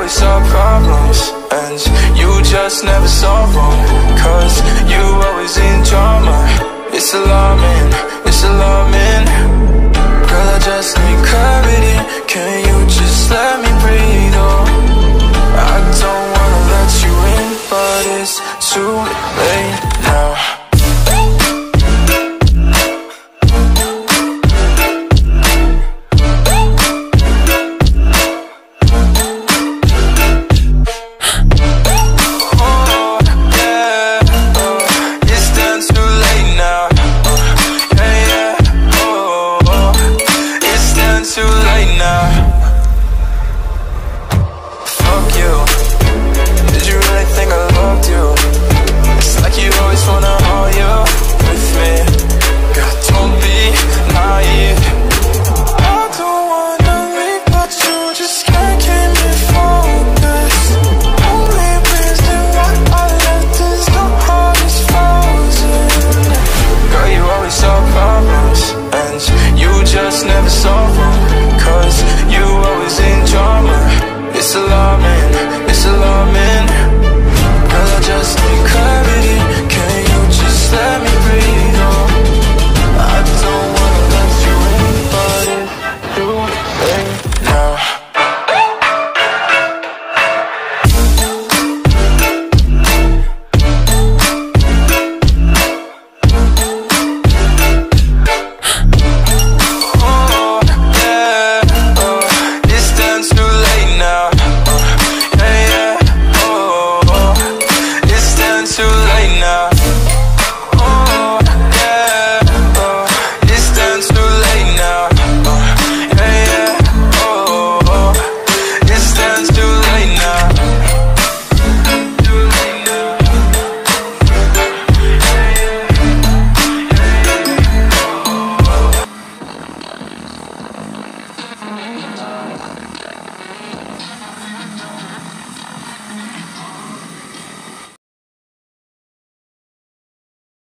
always solve problems, and you just never solve them, 'cause you always in drama. It's alarming, it's alarming. Girl, I just need clarity. Can you just let me breathe? Oh, I don't wanna let you in, but it's too late now.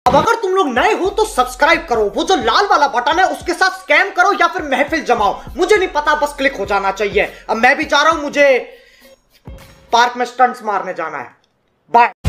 अब अगर तुम लोग नए हो तो subscribe करो, वो जो लाल वाला बटन है उसके साथ स्कैम करो या फिर महफिल जमाओ, मुझे नहीं पता, बस क्लिक हो जाना चाहिए। अब मैं भी जा रहा हूं, मुझे पार्क में स्टंट्स मारने जाना है। बाय।